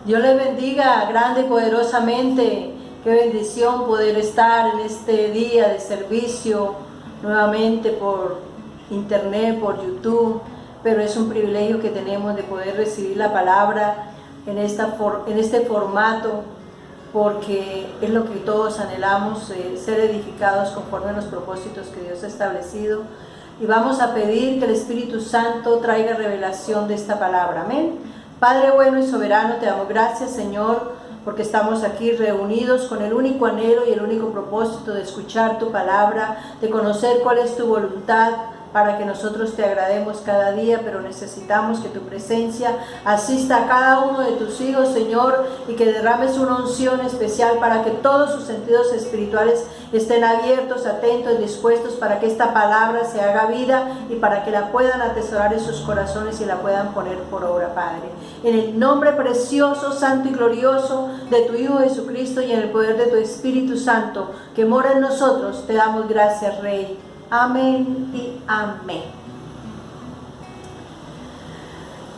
Dios les bendiga grande y poderosamente. Qué bendición poder estar en este día de servicio nuevamente por internet, por YouTube, pero es un privilegio que tenemos de poder recibir la palabra en este formato, porque es lo que todos anhelamos, ser edificados conforme a los propósitos que Dios ha establecido. Y vamos a pedir que el Espíritu Santo traiga revelación de esta palabra. Amén. Padre bueno y soberano, te damos gracias, Señor, porque estamos aquí reunidos con el único anhelo y el único propósito de escuchar tu palabra, de conocer cuál es tu voluntad, para que nosotros te agrademos cada día, pero necesitamos que tu presencia asista a cada uno de tus hijos, Señor, y que derrames una unción especial para que todos sus sentidos espirituales estén abiertos, atentos, dispuestos para que esta palabra se haga vida y para que la puedan atesorar en sus corazones y la puedan poner por obra, Padre. En el nombre precioso, santo y glorioso de tu Hijo Jesucristo y en el poder de tu Espíritu Santo que mora en nosotros, te damos gracias, Rey. Amén y amén.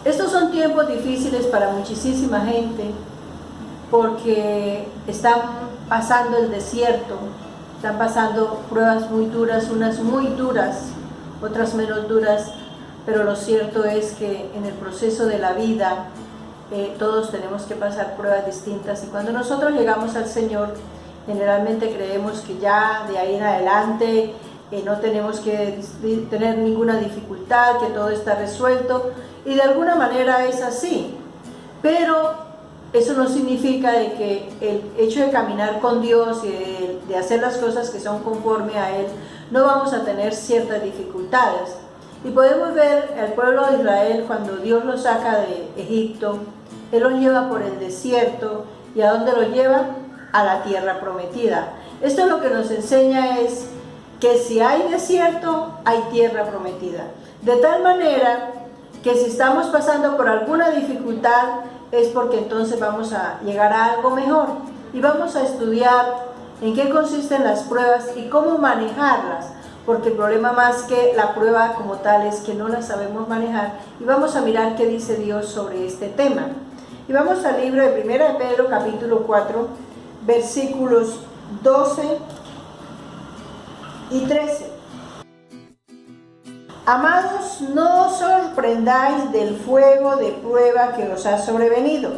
Estos son tiempos difíciles para muchísima gente porque están pasando el desierto, están pasando pruebas muy duras, unas muy duras, otras menos duras, pero lo cierto es que en el proceso de la vida todos tenemos que pasar pruebas distintas, y cuando nosotros llegamos al Señor generalmente creemos que ya de ahí en adelante no tenemos que tener ninguna dificultad, que todo está resuelto, y de alguna manera es así, pero eso no significa de que el hecho de caminar con Dios y de hacer las cosas que son conforme a Él, no vamos a tener ciertas dificultades. Y podemos ver al pueblo de Israel cuando Dios los saca de Egipto, Él los lleva por el desierto, y ¿a dónde los lleva? A la tierra prometida. Esto lo que nos enseña es que si hay desierto, hay tierra prometida. De tal manera que si estamos pasando por alguna dificultad, es porque entonces vamos a llegar a algo mejor. Y vamos a estudiar en qué consisten las pruebas y cómo manejarlas, porque el problema más que la prueba como tal es que no la sabemos manejar. Y vamos a mirar qué dice Dios sobre este tema. Y vamos al libro de 1 de Pedro, capítulo 4, versículos 12 y 13. Amados, no os sorprendáis del fuego de prueba que os ha sobrevenido,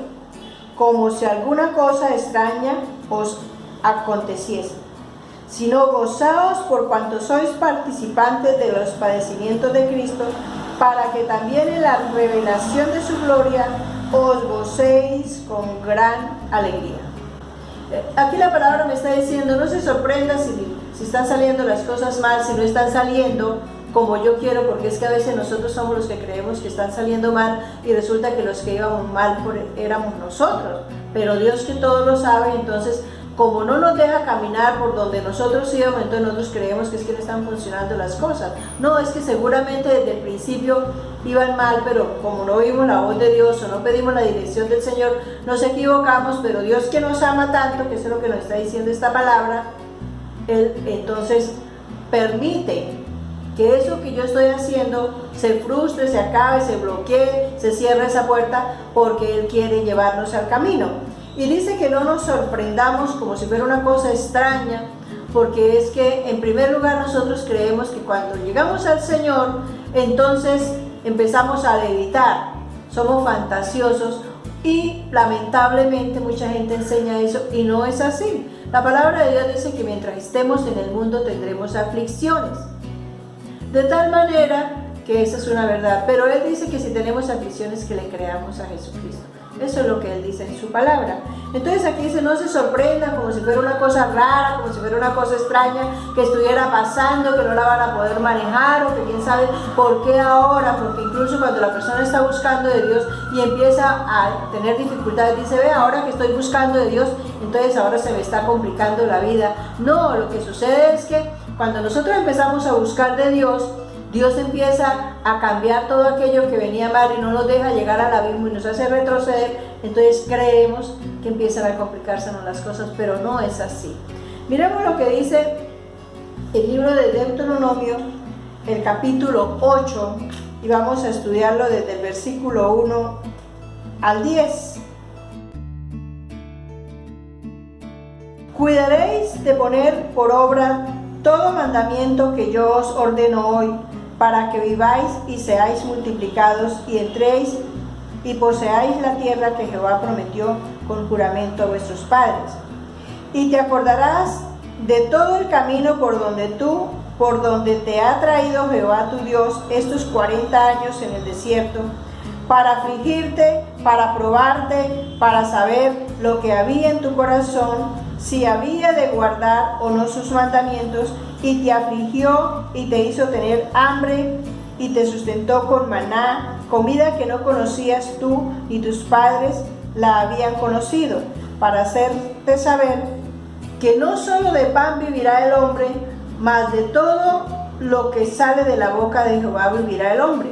como si alguna cosa extraña os aconteciese, sino gozaos por cuanto sois participantes de los padecimientos de Cristo, para que también en la revelación de su gloria os gocéis con gran alegría. Aquí la palabra me está diciendo, no se sorprenda si están saliendo las cosas mal, si no están saliendo como yo quiero, porque es que a veces nosotros somos los que creemos que están saliendo mal y resulta que los que íbamos mal éramos nosotros, pero Dios, que todo lo sabe, entonces como no nos deja caminar por donde nosotros íbamos, entonces nosotros creemos que es que no están funcionando las cosas. No, es que seguramente desde el principio iban mal, pero como no oímos la voz de Dios o no pedimos la dirección del Señor, nos equivocamos, pero Dios, que nos ama tanto, que es lo que nos está diciendo esta palabra, Él entonces permite que eso que yo estoy haciendo se frustre, se acabe, se bloquee, se cierre esa puerta, porque Él quiere llevarnos al camino. Y dice que no nos sorprendamos como si fuera una cosa extraña, porque es que en primer lugar nosotros creemos que cuando llegamos al Señor, entonces empezamos a levitar, somos fantasiosos, y lamentablemente mucha gente enseña eso y no es así. La palabra de Dios dice que mientras estemos en el mundo tendremos aflicciones, de tal manera que esa es una verdad, pero Él dice que si tenemos aflicciones, que le creamos a Jesucristo. Eso es lo que Él dice en su palabra. Entonces aquí dice, no se sorprendan como si fuera una cosa rara, como si fuera una cosa extraña que estuviera pasando, que no la van a poder manejar, o que quién sabe por qué ahora, porque incluso cuando la persona está buscando de Dios y empieza a tener dificultades, dice, ve, ahora que estoy buscando de Dios, entonces ahora se me está complicando la vida. No, lo que sucede es que cuando nosotros empezamos a buscar de Dios, Dios empieza a cambiar todo aquello que venía mal y no nos deja llegar al abismo y nos hace retroceder. Entonces creemos que empiezan a complicársenos las cosas, pero no es así. Miremos lo que dice el libro de Deuteronomio, el capítulo 8, y vamos a estudiarlo desde el versículo 1 al 10. Cuidaréis de poner por obra todo mandamiento que yo os ordeno hoy, para que viváis y seáis multiplicados y entréis y poseáis la tierra que Jehová prometió con juramento a vuestros padres. Y te acordarás de todo el camino por donde te ha traído Jehová tu Dios estos 40 años en el desierto, para afligirte, para probarte, para saber lo que había en tu corazón, si había de guardar o no sus mandamientos, y te afligió y te hizo tener hambre y te sustentó con maná, comida que no conocías tú ni tus padres la habían conocido, para hacerte saber que no solo de pan vivirá el hombre, mas de todo lo que sale de la boca de Jehová vivirá el hombre.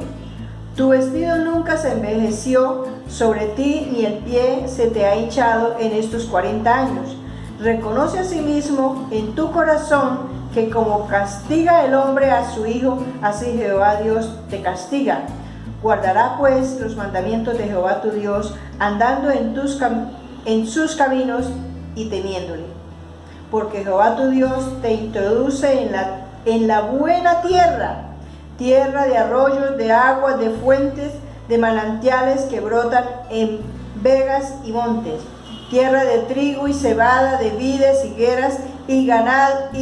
Tu vestido nunca se envejeció sobre ti, ni el pie se te ha hinchado en estos 40 años. Reconoce asimismo en tu corazón que como castiga el hombre a su hijo, así Jehová Dios te castiga. Guardará pues los mandamientos de Jehová tu Dios, andando en sus caminos y temiéndole. Porque Jehová tu Dios te introduce en la buena tierra, tierra de arroyos, de aguas, de fuentes, de manantiales que brotan en vegas y montes, tierra de trigo y cebada, de vides, higueras y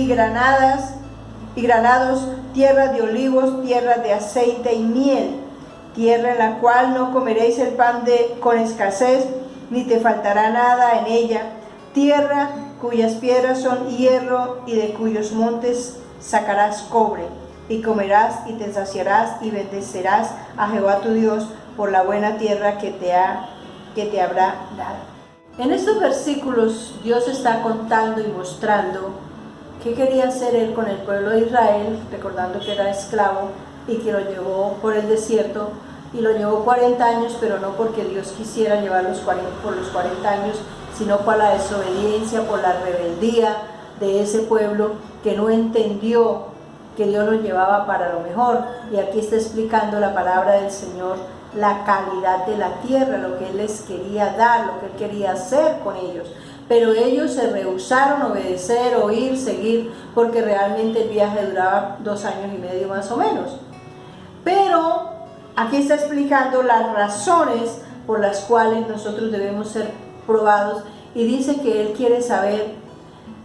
granados, tierra de olivos, tierra de aceite y miel, tierra en la cual no comeréis el pan con escasez, ni te faltará nada en ella, tierra cuyas piedras son hierro y de cuyos montes sacarás cobre, y comerás y te saciarás y bendecerás a Jehová tu Dios por la buena tierra que te habrá dado. En estos versículos Dios está contando y mostrando qué quería hacer Él con el pueblo de Israel, recordando que era esclavo y que lo llevó por el desierto, y lo llevó 40 años, pero no porque Dios quisiera llevarlos por los 40 años, sino por la desobediencia, por la rebeldía de ese pueblo que no entendió que Dios los llevaba para lo mejor. Y aquí está explicando la palabra del Señor, la calidad de la tierra, lo que Él les quería dar, lo que Él quería hacer con ellos. Pero ellos se rehusaron a obedecer, oír, seguir, porque realmente el viaje duraba 2 años y medio más o menos. Pero aquí está explicando las razones por las cuales nosotros debemos ser probados, y dice que Él quiere saber,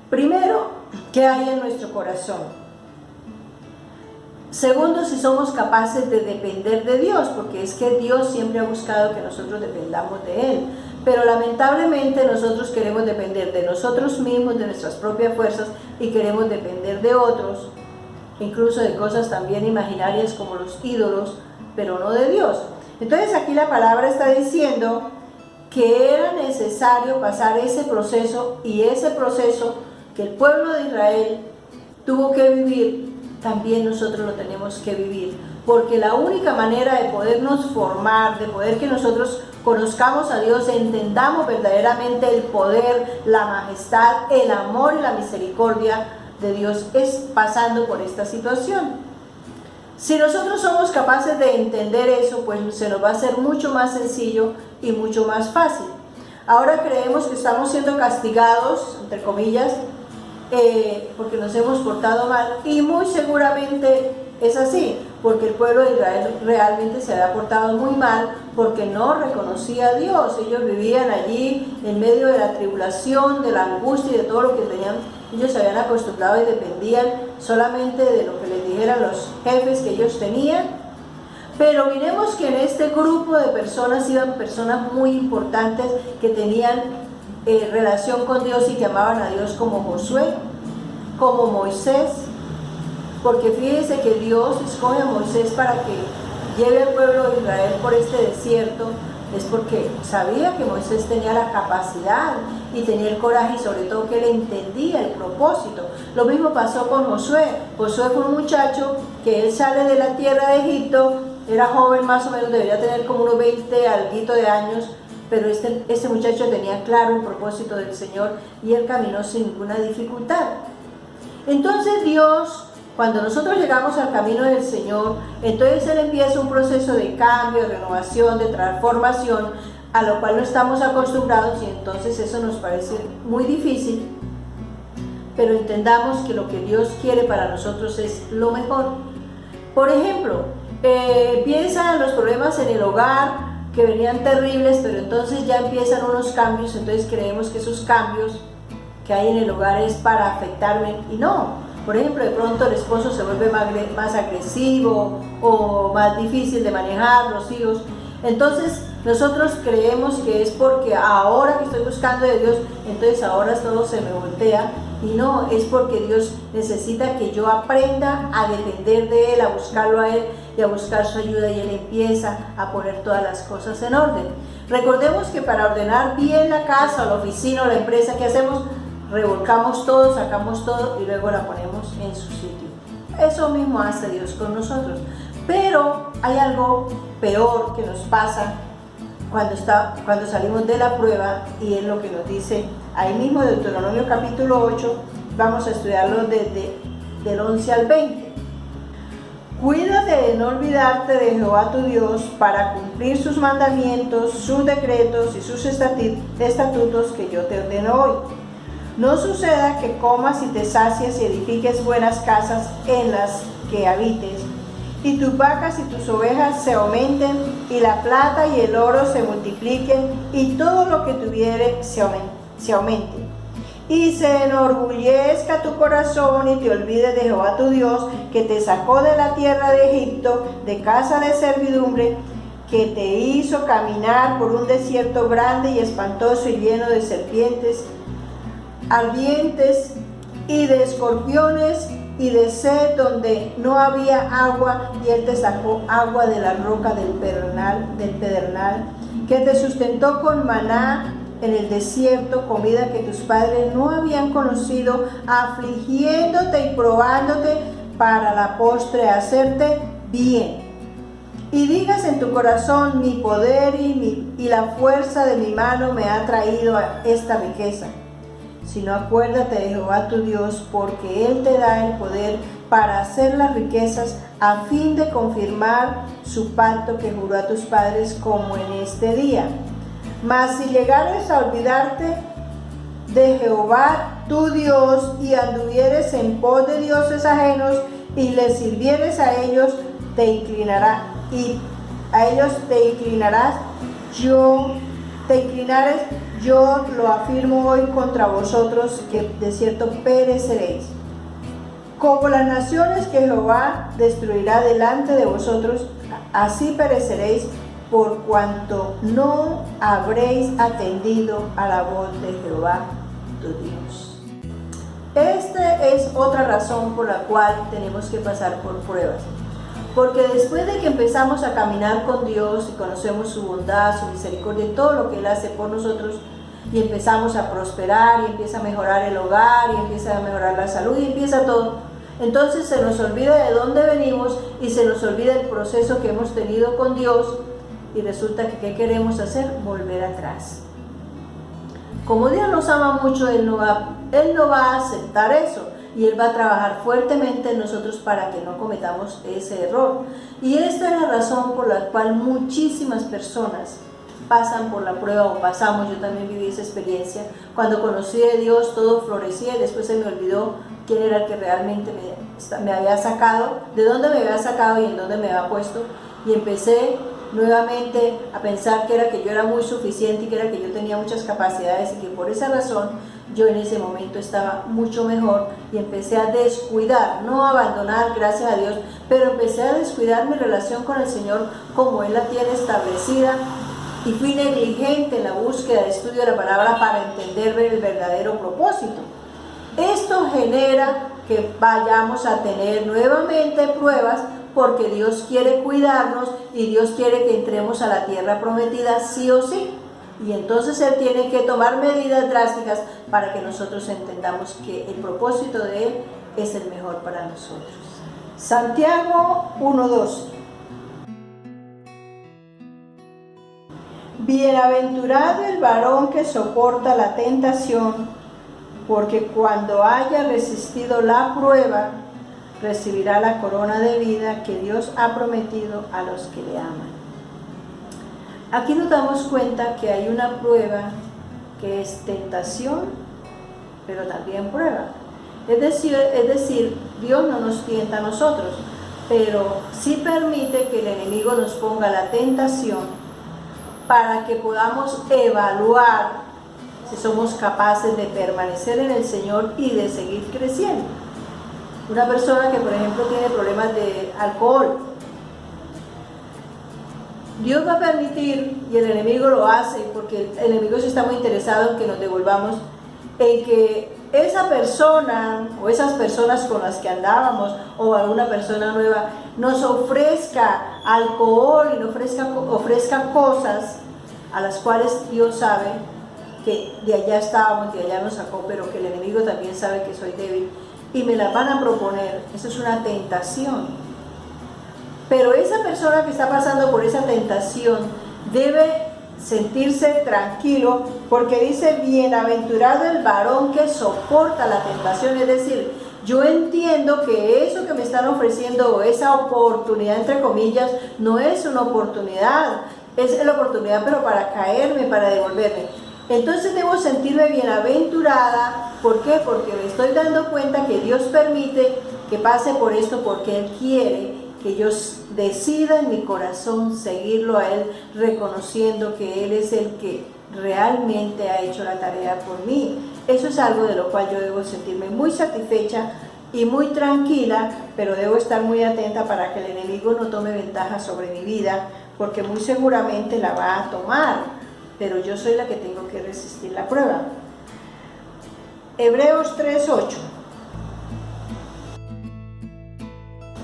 primero, qué hay en nuestro corazón. Segundo, si somos capaces de depender de Dios, porque es que Dios siempre ha buscado que nosotros dependamos de Él. Pero lamentablemente nosotros queremos depender de nosotros mismos, de nuestras propias fuerzas, y queremos depender de otros, incluso de cosas también imaginarias como los ídolos, pero no de Dios. Entonces aquí la palabra está diciendo que era necesario pasar ese proceso, y ese proceso que el pueblo de Israel tuvo que vivir, también nosotros lo tenemos que vivir, porque la única manera de podernos formar, de poder que nosotros conozcamos a Dios, entendamos verdaderamente el poder, la majestad, el amor y la misericordia de Dios, es pasando por esta situación. Si nosotros somos capaces de entender eso, pues se nos va a hacer mucho más sencillo y mucho más fácil. Ahora creemos que estamos siendo castigados, entre comillas, porque nos hemos portado mal, y muy seguramente es así, porque el pueblo de Israel realmente se había portado muy mal, porque no reconocía a Dios. Ellos vivían allí en medio de la tribulación, de la angustia y de todo lo que tenían. Ellos se habían acostumbrado y dependían solamente de lo que les dijeran los jefes que ellos tenían. Pero miremos que en este grupo de personas iban personas muy importantes que tenían relación con Dios y que amaban a Dios, como Josué, como Moisés, porque fíjense que Dios escoge a Moisés para que lleve al pueblo de Israel por este desierto, es porque sabía que Moisés tenía la capacidad y tenía el coraje, y sobre todo que él entendía el propósito. Lo mismo pasó con Josué. Josué fue un muchacho que él sale de la tierra de Egipto, era joven, más o menos debería tener como unos 20 alguito de años, pero este muchacho tenía claro el propósito del Señor, y él caminó sin ninguna dificultad. Entonces Dios, cuando nosotros llegamos al camino del Señor, entonces Él empieza un proceso de cambio, de renovación, de transformación, a lo cual no estamos acostumbrados, y entonces eso nos parece muy difícil. pero entendamos que lo que Dios quiere para nosotros es lo mejor. Por ejemplo, piensa en los problemas en el hogar que venían terribles, pero entonces ya empiezan unos cambios, entonces creemos que esos cambios que hay en el hogar es para afectarme, y no. Por ejemplo, de pronto el esposo se vuelve más agresivo o más difícil de manejar, los hijos. Entonces nosotros creemos que es porque ahora que estoy buscando de Dios, entonces ahora todo se me voltea, y no, es porque Dios necesita que yo aprenda a depender de Él, a buscarlo a Él y a buscar su ayuda, y Él empieza a poner todas las cosas en orden. Recordemos que para ordenar bien la casa, la oficina o la empresa, ¿qué hacemos? Revolcamos todo, sacamos todo y luego la ponemos en su sitio. Eso mismo hace Dios con nosotros. Pero hay algo peor que nos pasa cuando salimos de la prueba, y es lo que nos dice ahí mismo Deuteronomio capítulo 8, vamos a estudiarlo desde del 11 al 20. Cuídate de no olvidarte de Jehová tu Dios para cumplir sus mandamientos, sus decretos y sus estatutos que yo te ordeno hoy. No suceda que comas y te sacies y edifiques buenas casas en las que habites, y tus vacas y tus ovejas se aumenten, y la plata y el oro se multipliquen, y todo lo que tuviere se aumente. Y se enorgullezca tu corazón y te olvides de Jehová tu Dios, que te sacó de la tierra de Egipto, de casa de servidumbre, que te hizo caminar por un desierto grande y espantoso y lleno de serpientes ardientes y de escorpiones y de sed, donde no había agua, y Él te sacó agua de la roca del pedernal, que te sustentó con maná en el desierto, comida que tus padres no habían conocido, afligiéndote y probándote para la postre hacerte bien. Y digas en tu corazón: mi poder y la fuerza de mi mano me ha traído a esta riqueza. Sino acuérdate de Jehová tu Dios, porque Él te da el poder para hacer las riquezas, a fin de confirmar su pacto que juró a tus padres, como en este día. Mas si llegares a olvidarte de Jehová tu Dios, y anduvieres en pos de dioses ajenos, y les sirvieres a ellos, yo lo afirmo hoy contra vosotros, que de cierto pereceréis. Como las naciones que Jehová destruirá delante de vosotros, así pereceréis, por cuanto no habréis atendido a la voz de Jehová tu Dios. Esta es otra razón por la cual tenemos que pasar por pruebas. Porque después de que empezamos a caminar con Dios y conocemos su bondad, su misericordia y todo lo que Él hace por nosotros, y empezamos a prosperar, y empieza a mejorar el hogar, y empieza a mejorar la salud, y empieza todo, entonces se nos olvida de dónde venimos, y se nos olvida el proceso que hemos tenido con Dios, y resulta que ¿qué queremos hacer? Volver atrás. Como Dios nos ama mucho, Él no va a aceptar eso. Y Él va a trabajar fuertemente en nosotros para que no cometamos ese error. Y esta es la razón por la cual muchísimas personas pasan por la prueba, o pasamos. Yo también viví esa experiencia. Cuando conocí a Dios, todo florecía, y después se me olvidó quién era el que realmente me había sacado, de dónde me había sacado y en dónde me había puesto. Y empecé nuevamente a pensar que yo era muy suficiente, y que era que yo tenía muchas capacidades, y que por esa razón yo en ese momento estaba mucho mejor, y empecé a descuidar, no a abandonar, gracias a Dios, pero empecé a descuidar mi relación con el Señor como Él la tiene establecida, y fui negligente en la búsqueda de estudio de la palabra para entender el verdadero propósito. Esto genera que vayamos a tener nuevamente pruebas, porque Dios quiere cuidarnos, y Dios quiere que entremos a la tierra prometida sí o sí. Y entonces Él tiene que tomar medidas drásticas para que nosotros entendamos que el propósito de Él es el mejor para nosotros. Santiago 1:12. Bienaventurado el varón que soporta la tentación, porque cuando haya resistido la prueba, recibirá la corona de vida que Dios ha prometido a los que le aman. Aquí nos damos cuenta que hay una prueba que es tentación, pero también prueba. Es decir, Dios no nos tienta a nosotros, pero sí permite que el enemigo nos ponga la tentación para que podamos evaluar si somos capaces de permanecer en el Señor y de seguir creciendo. Una persona que, por ejemplo, tiene problemas de alcohol, Dios va a permitir, y el enemigo lo hace, porque el enemigo sí está muy interesado en que nos devolvamos, en que esa persona o esas personas con las que andábamos o alguna persona nueva nos ofrezca alcohol y nos ofrezca cosas a las cuales Dios sabe que de allá estábamos, de allá nos sacó, pero que el enemigo también sabe que soy débil y me las van a proponer. Eso es una tentación. Pero esa persona que está pasando por esa tentación debe sentirse tranquilo, porque dice: bienaventurado el varón que soporta la tentación. Es decir, yo entiendo que eso que me están ofreciendo, o esa oportunidad entre comillas, no es una oportunidad, es la oportunidad pero para caerme, para devolverme. Entonces debo sentirme bienaventurada. ¿Por qué? Porque me estoy dando cuenta que Dios permite que pase por esto porque Él quiere que yo decida en mi corazón seguirlo a Él, reconociendo que Él es el que realmente ha hecho la tarea por mí. Eso es algo de lo cual yo debo sentirme muy satisfecha y muy tranquila, pero debo estar muy atenta para que el enemigo no tome ventaja sobre mi vida, porque muy seguramente la va a tomar, pero yo soy la que tengo que resistir la prueba. Hebreos 3:8.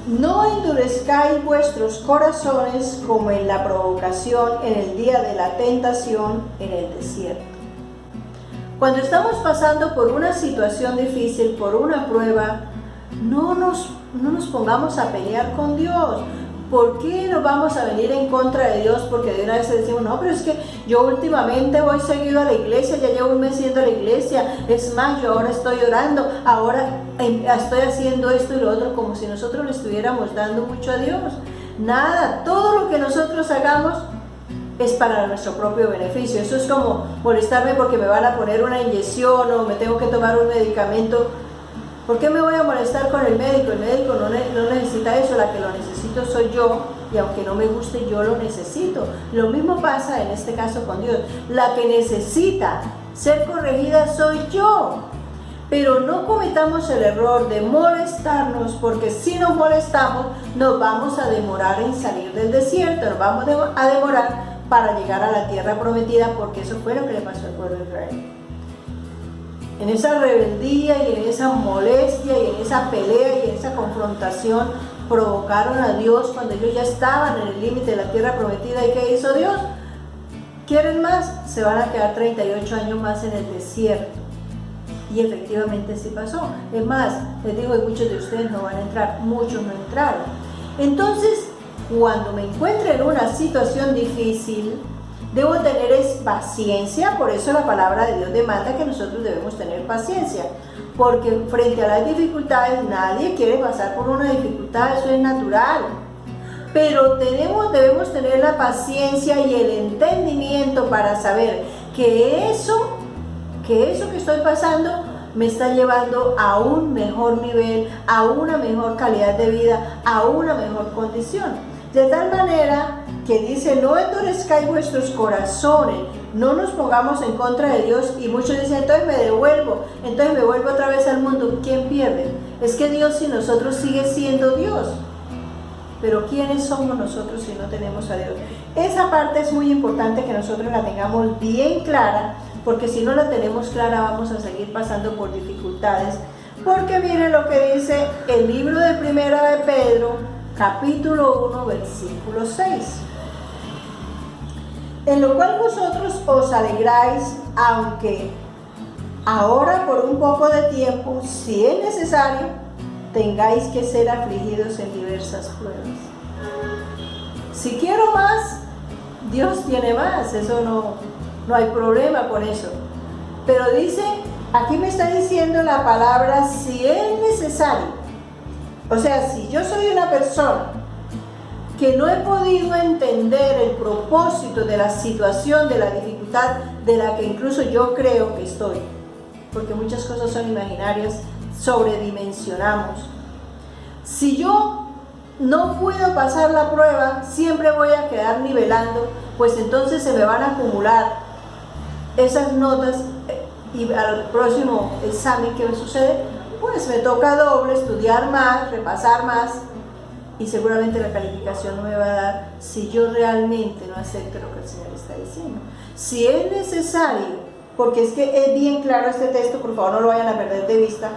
No endurezcáis vuestros corazones como en la provocación en el día de la tentación en el desierto. Cuando estamos pasando por una situación difícil, por una prueba, no nos pongamos a pelear con Dios. ¿Por qué nos vamos a venir en contra de Dios? Porque de una vez decimos: no, pero es que yo últimamente voy seguido a la iglesia, ya llevo un mes yendo a la iglesia, es más, yo ahora estoy orando, ahora estoy haciendo esto y lo otro, como si nosotros le estuviéramos dando mucho a Dios. Nada, todo lo que nosotros hagamos es para nuestro propio beneficio. Eso es como molestarme porque me van a poner una inyección o me tengo que tomar un medicamento. ¿Por qué me voy a molestar con el médico? El médico no necesita eso, la que lo necesito soy yo, y aunque no me guste, yo lo necesito. Lo mismo pasa en este caso con Dios. La que necesita ser corregida soy yo. Pero no cometamos el error de molestarnos, porque si nos molestamos, nos vamos a demorar en salir del desierto, nos vamos a demorar para llegar a la tierra prometida, porque eso fue lo que le pasó al pueblo de Israel. En esa rebeldía y en esa molestia y en esa pelea y en esa confrontación provocaron a Dios cuando ellos ya estaban en el límite de la tierra prometida. ¿Y qué hizo Dios? ¿Quieren más? Se van a quedar 38 años más en el desierto. Y efectivamente sí pasó. Es más, les digo, y muchos de ustedes no van a entrar, muchos no entraron. Entonces, cuando me encuentre en una situación difícil, debo tener paciencia. Por eso la palabra de Dios demanda que nosotros debemos tener paciencia, porque frente a las dificultades nadie quiere pasar por una dificultad, eso es natural, pero debemos tener la paciencia y el entendimiento para saber que eso que estoy pasando me está llevando a un mejor nivel, a una mejor calidad de vida, a una mejor condición, de tal manera que dice: no endurezcáis vuestros corazones, no nos pongamos en contra de Dios. Y muchos dicen: entonces me vuelvo otra vez al mundo. ¿Quién pierde? Es que Dios sin nosotros sigue siendo Dios. Pero ¿quiénes somos nosotros si no tenemos a Dios? Esa parte es muy importante que nosotros la tengamos bien clara, porque si no la tenemos clara vamos a seguir pasando por dificultades. Porque miren lo que dice el libro de Primera de Pedro, capítulo 1, versículo 6. En lo cual vosotros os alegráis, aunque ahora por un poco de tiempo, si es necesario, tengáis que ser afligidos en diversas pruebas. Si quiero más, Dios tiene más, eso no hay problema con eso. Pero dice, aquí me está diciendo la palabra si es necesario. O sea, si yo soy una persona que no he podido entender el propósito de la situación, de la dificultad de la que incluso yo creo que estoy, porque muchas cosas son imaginarias, sobredimensionamos. Si yo no puedo pasar la prueba, siempre voy a quedar nivelando, pues entonces se me van a acumular esas notas y al próximo examen que me sucede, pues me toca doble, estudiar más, repasar más, y seguramente la calificación no me va a dar si yo realmente no acepto lo que el Señor está diciendo. Si es necesario, porque es que es bien claro este texto, por favor no lo vayan a perder de vista,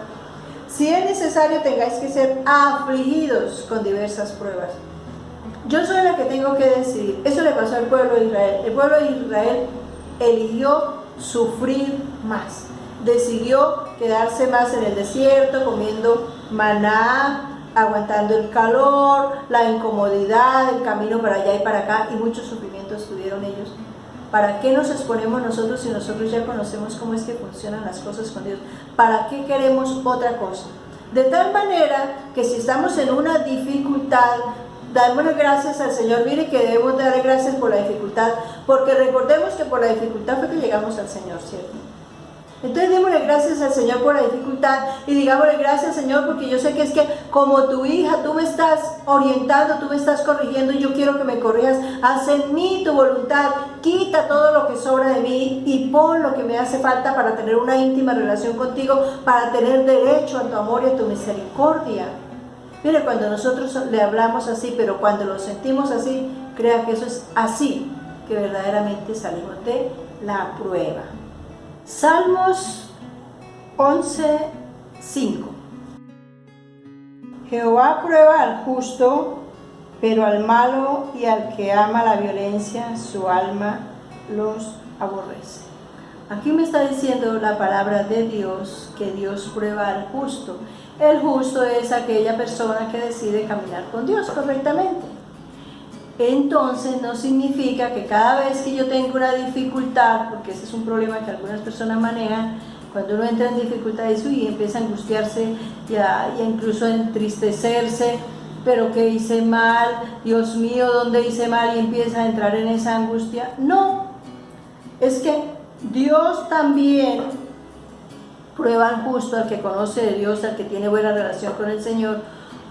si es necesario tengáis que ser afligidos con diversas pruebas. Yo soy la que tengo que decidir. Eso le pasó al pueblo de Israel. El pueblo de Israel eligió sufrir más, decidió quedarse más en el desierto, comiendo maná, aguantando el calor, la incomodidad, el camino para allá y para acá, y muchos sufrimientos tuvieron ellos. ¿Para qué nos exponemos nosotros si nosotros ya conocemos cómo es que funcionan las cosas con Dios? ¿Para qué queremos otra cosa? De tal manera que si estamos en una dificultad, damos gracias al Señor. Mire que debemos dar gracias por la dificultad, porque recordemos que por la dificultad fue que llegamos al Señor, ¿cierto? Entonces démosle gracias al Señor por la dificultad y digámosle gracias, Señor, porque yo sé que es que como tu hija, tú me estás orientando, tú me estás corrigiendo y yo quiero que me corrijas. Haz en mí tu voluntad, quita todo lo que sobra de mí y pon lo que me hace falta para tener una íntima relación contigo, para tener derecho a tu amor y a tu misericordia. Mire, cuando nosotros le hablamos así, pero cuando lo sentimos así, crea que eso es así, que verdaderamente salimos de la prueba. Salmos 11:5. Jehová prueba al justo, pero al malo y al que ama la violencia, su alma los aborrece. Aquí me está diciendo la palabra de Dios que Dios prueba al justo. El justo es aquella persona que decide caminar con Dios correctamente. Entonces no significa que cada vez que yo tengo una dificultad, porque ese es un problema que algunas personas manejan, cuando uno entra en dificultades y empieza a angustiarse y incluso a entristecerse, pero que hice mal, Dios mío, ¿dónde hice mal? Y empieza a entrar en esa angustia. No, es que Dios también prueba al justo, al que conoce de Dios, al que tiene buena relación con el Señor.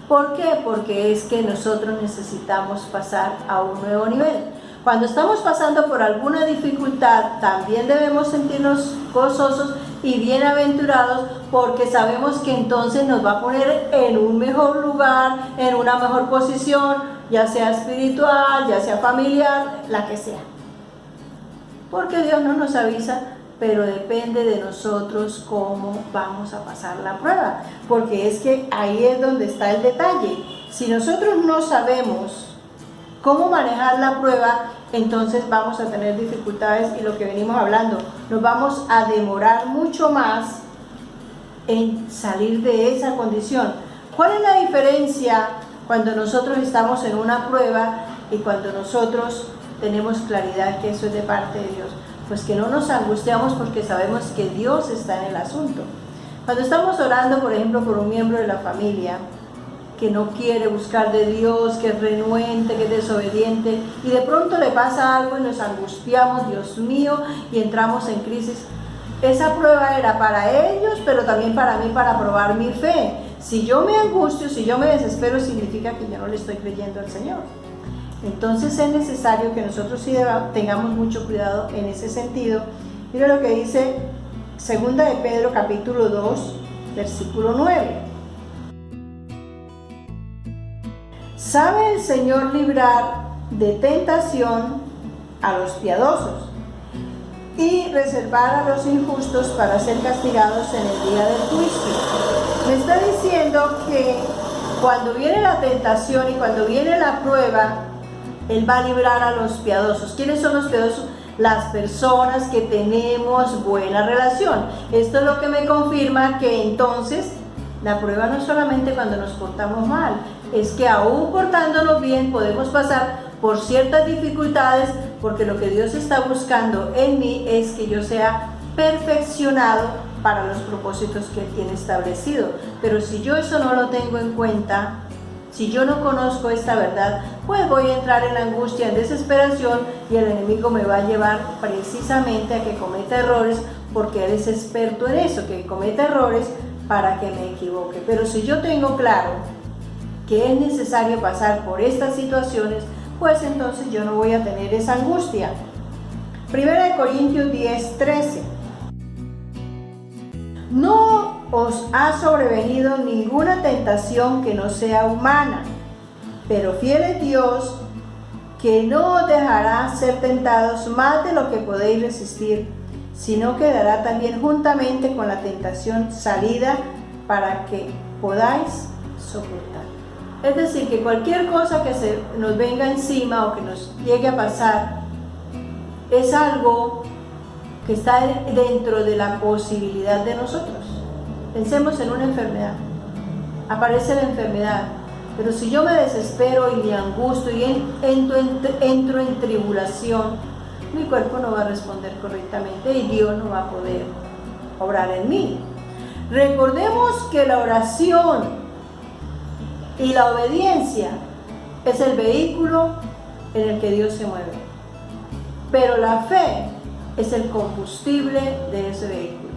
¿Por qué? Porque es que nosotros necesitamos pasar a un nuevo nivel. Cuando estamos pasando por alguna dificultad, también debemos sentirnos gozosos y bienaventurados, porque sabemos que entonces nos va a poner en un mejor lugar, en una mejor posición, ya sea espiritual, ya sea familiar, la que sea. Porque Dios no nos avisa, pero depende de nosotros cómo vamos a pasar la prueba, porque es que ahí es donde está el detalle. Si nosotros no sabemos cómo manejar la prueba, entonces vamos a tener dificultades y lo que venimos hablando, nos vamos a demorar mucho más en salir de esa condición. ¿Cuál es la diferencia cuando nosotros estamos en una prueba y cuando nosotros tenemos claridad que eso es de parte de Dios? Pues que no nos angustiamos porque sabemos que Dios está en el asunto. Cuando estamos orando, por ejemplo, por un miembro de la familia que no quiere buscar de Dios, que es renuente, que es desobediente, y de pronto le pasa algo y nos angustiamos, Dios mío, y entramos en crisis. Esa prueba era para ellos, pero también para mí, para probar mi fe. Si yo me angustio, si yo me desespero, significa que yo no le estoy creyendo al Señor. Entonces es necesario que nosotros sí tengamos mucho cuidado en ese sentido. Mira lo que dice 2 de Pedro capítulo 2, versículo 9. ¿Sabe el Señor librar de tentación a los piadosos y reservar a los injustos para ser castigados en el día del juicio? Me está diciendo que cuando viene la tentación y cuando viene la prueba, Él va a librar a los piadosos. ¿Quiénes son los piadosos? Las personas que tenemos buena relación. Esto es lo que me confirma que entonces la prueba no es solamente cuando nos portamos mal, es que aún portándonos bien podemos pasar por ciertas dificultades, porque lo que Dios está buscando en mí es que yo sea perfeccionado para los propósitos que Él tiene establecido. Pero si yo eso no lo tengo en cuenta, si yo no conozco esta verdad, pues voy a entrar en angustia, en desesperación, y el enemigo me va a llevar precisamente a que cometa errores, porque él es experto en eso, que cometa errores para que me equivoque. Pero si yo tengo claro que es necesario pasar por estas situaciones, pues entonces yo no voy a tener esa angustia. 1 Corintios 10:13. No os ha sobrevenido ninguna tentación que no sea humana, pero fiel es Dios, que no os dejará ser tentados más de lo que podéis resistir, sino que dará también juntamente con la tentación salida para que podáis soportar. Es decir, que cualquier cosa que se nos venga encima o que nos llegue a pasar es algo que está dentro de la posibilidad de nosotros. Pensemos en una enfermedad. Aparece la enfermedad, pero si yo me desespero y me angustio y entro en tribulación, mi cuerpo no va a responder correctamente y Dios no va a poder obrar en mí. Recordemos que la oración y la obediencia es el vehículo en el que Dios se mueve, pero la fe es el combustible de ese vehículo.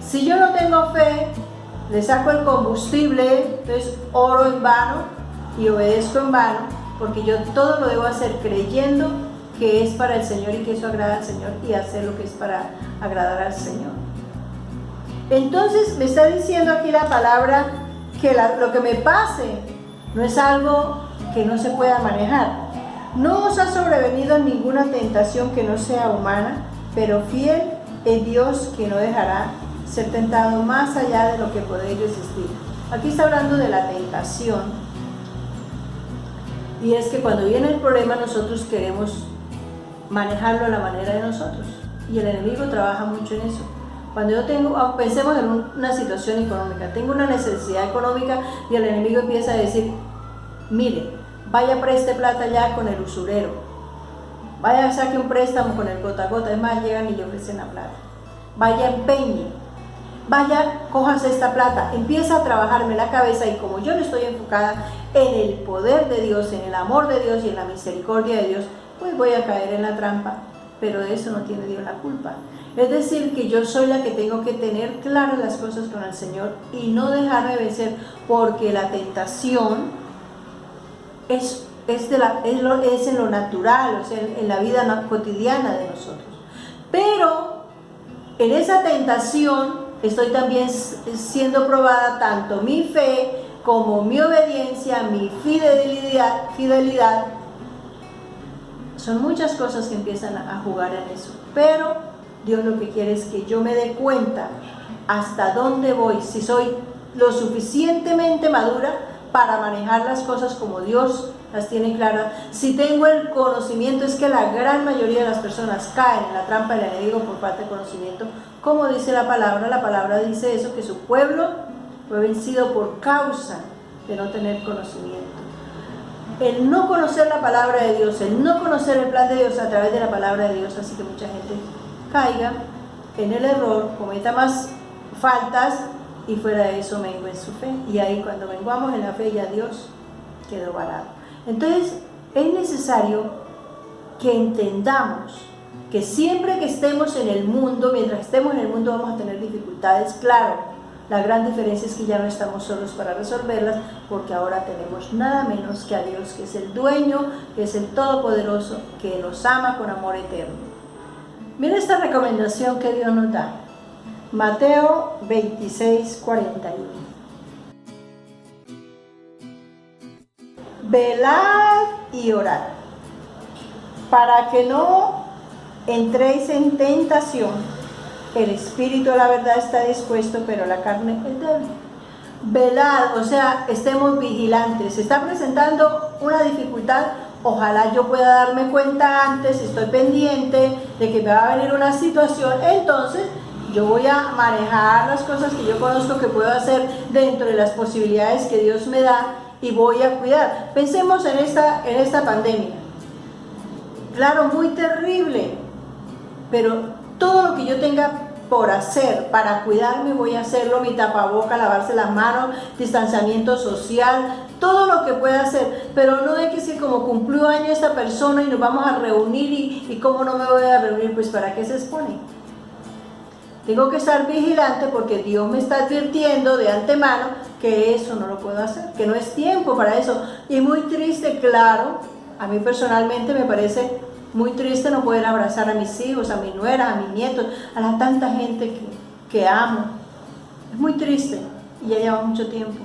Si yo no tengo fe, le saco el combustible, entonces oro en vano y obedezco en vano, porque yo todo lo debo hacer creyendo que es para el Señor y que eso agrada al Señor, y hacer lo que es para agradar al Señor. Entonces me está diciendo aquí la palabra que lo que me pase no es algo que no se pueda manejar. No os ha sobrevenido ninguna tentación que no sea humana, pero fiel es Dios, que no dejará ser tentado más allá de lo que podéis resistir. Aquí está hablando de la tentación, y es que cuando viene el problema nosotros queremos manejarlo a la manera de nosotros, y el enemigo trabaja mucho en eso. Cuando yo pensemos en una situación económica, tengo una necesidad económica y el enemigo empieza a decir: mire, vaya, preste plata ya con el usurero, vaya, saque un préstamo con el gota a gota. Es más, llegan y le ofrecen la plata. Vaya, empeñe, vaya, cójase esta plata. Empieza a trabajarme la cabeza, y como yo no estoy enfocada en el poder de Dios, en el amor de Dios y en la misericordia de Dios, pues voy a caer en la trampa, pero de eso no tiene Dios la culpa. Es decir, que yo soy la que tengo que tener claras las cosas con el Señor y no dejarme vencer, porque la tentación es en lo natural, o sea, en la vida cotidiana de nosotros. Pero en esa tentación estoy también siendo probada tanto mi fe como mi obediencia, mi fidelidad. Son muchas cosas que empiezan a jugar en eso, pero Dios lo que quiere es que yo me dé cuenta hasta dónde voy, si soy lo suficientemente madura para manejar las cosas como Dios las tiene claras. Si tengo el conocimiento, es que la gran mayoría de las personas caen en la trampa del enemigo por falta de conocimiento. Como dice la palabra dice eso, que su pueblo fue vencido por causa de no tener conocimiento. El no conocer la palabra de Dios, el no conocer el plan de Dios a través de la palabra de Dios, así que mucha gente caiga en el error, cometa más faltas y fuera de eso mengue en su fe. Y ahí, cuando menguamos en la fe, ya Dios quedó varado. Entonces es necesario que entendamos que siempre que estemos en el mundo, mientras estemos en el mundo vamos a tener dificultades, claro. La gran diferencia es que ya no estamos solos para resolverlas, porque ahora tenemos nada menos que a Dios, que es el dueño, que es el todopoderoso, que nos ama con amor eterno. Mira esta recomendación que Dios nos da. Mateo 26:41. Velad y orad, para que no entréis en tentación. El espíritu a la verdad está dispuesto, pero la carne es débil. Velad, o sea, estemos vigilantes. Se está presentando una dificultad, ojalá yo pueda darme cuenta antes, estoy pendiente de que me va a venir una situación, entonces yo voy a manejar las cosas que yo conozco que puedo hacer dentro de las posibilidades que Dios me da, y voy a cuidar. Pensemos en esta pandemia. Claro, muy terrible, pero todo lo que yo tenga por hacer para cuidarme voy a hacerlo. Mi tapaboca, lavarse las manos, distanciamiento social, todo lo que pueda hacer. Pero no hay que decir, como cumplió año esta persona y nos vamos a reunir, y cómo no me voy a reunir, pues ¿para qué se expone? Tengo que estar vigilante porque Dios me está advirtiendo de antemano que eso no lo puedo hacer, que no es tiempo para eso. Y muy triste, claro, a mí personalmente me parece muy triste no poder abrazar a mis hijos, a mi nuera, a mis nietos, a la tanta gente que amo. Es muy triste y ya lleva mucho tiempo,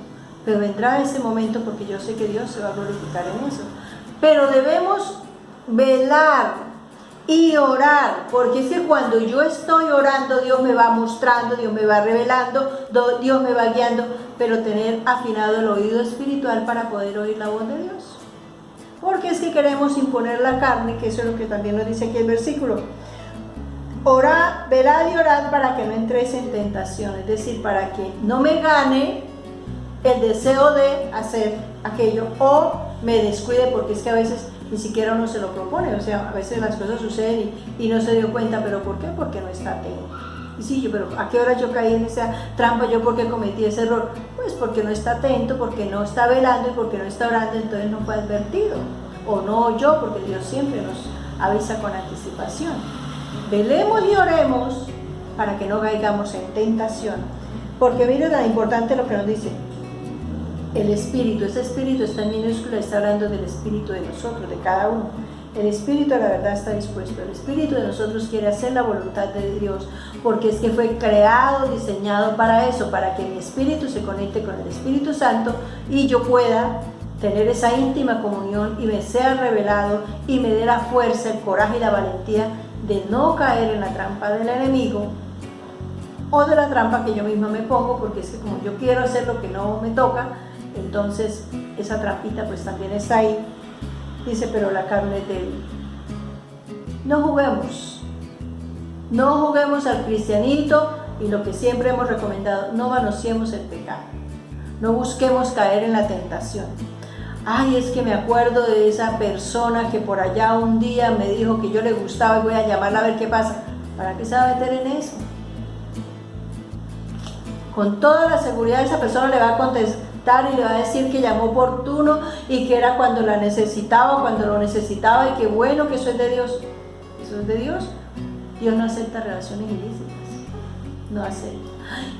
pero vendrá ese momento porque yo sé que Dios se va a glorificar en eso. Pero debemos velar y orar, porque es que cuando yo estoy orando, Dios me va mostrando, Dios me va revelando, Dios me va guiando, pero tener afinado el oído espiritual para poder oír la voz de Dios. Porque es que queremos imponer la carne, que eso es lo que también nos dice aquí el versículo. Orad, velad y orad para que no entréis en tentación, es decir, para que no me gane el deseo de hacer aquello o me descuide, porque es que a veces ni siquiera uno se lo propone, o sea, a veces las cosas suceden y no se dio cuenta, ¿pero por qué? Porque no está atento. Y sí, pero ¿a qué hora yo caí en esa trampa? ¿Yo por qué cometí ese error? Pues porque no está atento, porque no está velando y porque no está orando, entonces no fue advertido. O no oyó, porque Dios siempre nos avisa con anticipación. Velemos y oremos para que no caigamos en tentación. Porque mire tan importante lo que nos dice. El espíritu, ese espíritu está en minúscula, está hablando del espíritu de nosotros, de cada uno. El espíritu de la verdad está dispuesto. El espíritu de nosotros quiere hacer la voluntad de Dios, porque es que fue creado, diseñado para eso, para que mi espíritu se conecte con el Espíritu Santo y yo pueda tener esa íntima comunión y me sea revelado y me dé la fuerza, el coraje y la valentía de no caer en la trampa del enemigo o de la trampa que yo misma me pongo, porque es que como yo quiero hacer lo que no me toca, entonces esa trampita pues también está ahí. Dice, pero la carne es débil. No juguemos al cristianito, y lo que siempre hemos recomendado, no manoseemos el pecado, no busquemos caer en la tentación. Ay, es que me acuerdo de esa persona que por allá un día me dijo que yo le gustaba y voy a llamarla a ver qué pasa. ¿Para qué se va a meter en eso? Con toda la seguridad esa persona le va a contestar y le va a decir que llamó oportuno y que era cuando la necesitaba, cuando lo necesitaba, y que bueno, que eso es de Dios. Eso es de Dios. Dios no acepta relaciones ilícitas. No acepta.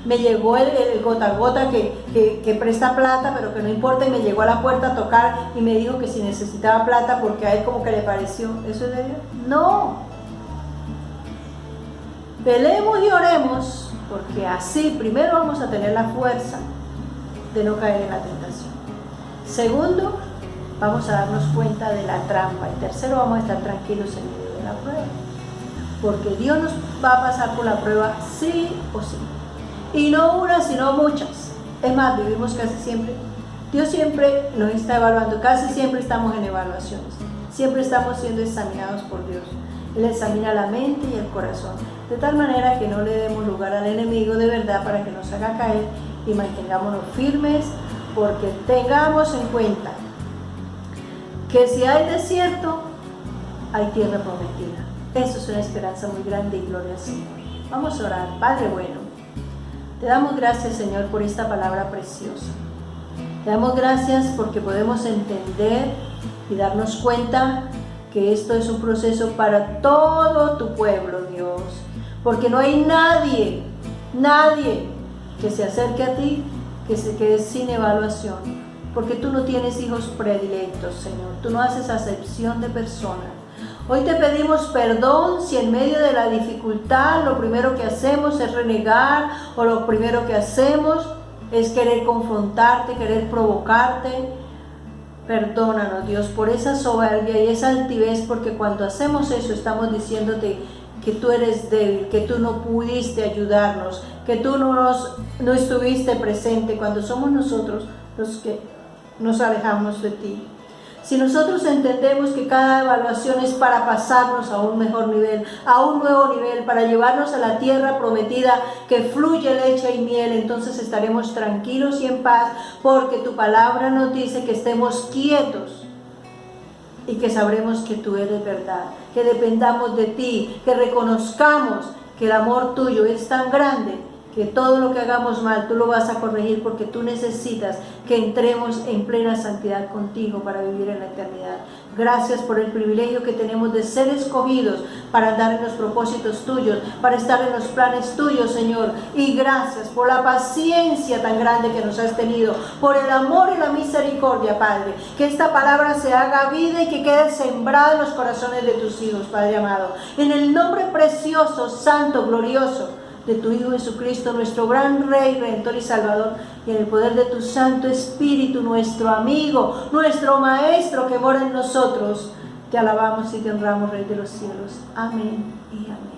Me llegó el gota a gota que presta plata, pero que no importa, y me llegó a la puerta a tocar y me dijo que si necesitaba plata porque a él como que le pareció. ¿Eso es de Dios? No. Velemos y oremos, porque así primero vamos a tener la fuerza de no caer en la tentación. Segundo, vamos a darnos cuenta de la trampa. Y tercero, vamos a estar tranquilos en medio de la prueba, porque Dios nos va a pasar por la prueba sí o sí. Y no una, sino muchas. Es más, vivimos casi siempre, Dios siempre nos está evaluando, casi siempre estamos en evaluaciones, siempre estamos siendo examinados por Dios. Él examina la mente y el corazón, de tal manera que no le demos lugar al enemigo de verdad para que nos haga caer, y mantengámonos firmes, porque tengamos en cuenta que si hay desierto, hay tierra prometida. Eso es una esperanza muy grande, y gloria al Señor. Vamos a orar. Padre bueno, te damos gracias, Señor, por esta palabra preciosa. Te damos gracias porque podemos entender y darnos cuenta que esto es un proceso para todo tu pueblo, Dios. Porque no hay nadie que se acerque a ti que se quede sin evaluación. Porque tú no tienes hijos predilectos, Señor. Tú no haces acepción de personas. Hoy te pedimos perdón si en medio de la dificultad lo primero que hacemos es renegar, o lo primero que hacemos es querer confrontarte, querer provocarte. Perdónanos, Dios, por esa soberbia y esa altivez, porque cuando hacemos eso estamos diciéndote que tú eres débil, que tú no pudiste ayudarnos, que tú no estuviste presente cuando somos nosotros los que nos alejamos de ti. Si nosotros entendemos que cada evaluación es para pasarnos a un mejor nivel, a un nuevo nivel, para llevarnos a la tierra prometida que fluye leche y miel, entonces estaremos tranquilos y en paz, porque tu palabra nos dice que estemos quietos y que sabremos que tú eres verdad, que dependamos de ti, que reconozcamos que el amor tuyo es tan grande que todo lo que hagamos mal, tú lo vas a corregir porque tú necesitas que entremos en plena santidad contigo para vivir en la eternidad. Gracias por el privilegio que tenemos de ser escogidos para andar en los propósitos tuyos, para estar en los planes tuyos, Señor. Y gracias por la paciencia tan grande que nos has tenido, por el amor y la misericordia, Padre. Que esta palabra se haga vida y que quede sembrada en los corazones de tus hijos, Padre amado. En el nombre precioso, santo, glorioso de tu Hijo Jesucristo, nuestro gran Rey, Redentor y Salvador, y en el poder de tu Santo Espíritu, nuestro amigo, nuestro Maestro que mora en nosotros, te alabamos y te honramos, Rey de los cielos. Amén y amén.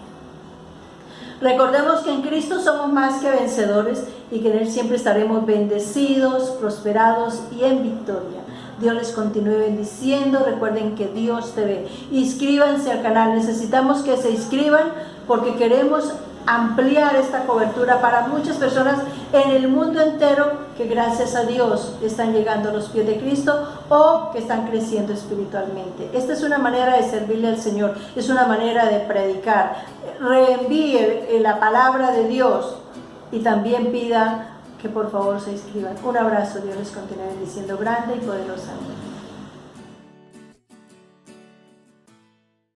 Recordemos que en Cristo somos más que vencedores y que en Él siempre estaremos bendecidos, prosperados y en victoria. Dios les continúe bendiciendo. Recuerden que Dios te ve. Inscríbanse al canal. Necesitamos que se inscriban porque queremos ampliar esta cobertura para muchas personas en el mundo entero que gracias a Dios están llegando a los pies de Cristo o que están creciendo espiritualmente. Esta es una manera de servirle al Señor, es una manera de predicar. Reenvíe la palabra de Dios y también pida que por favor se inscriban. Un abrazo, Dios les continúe bendiciendo grande y poderosamente.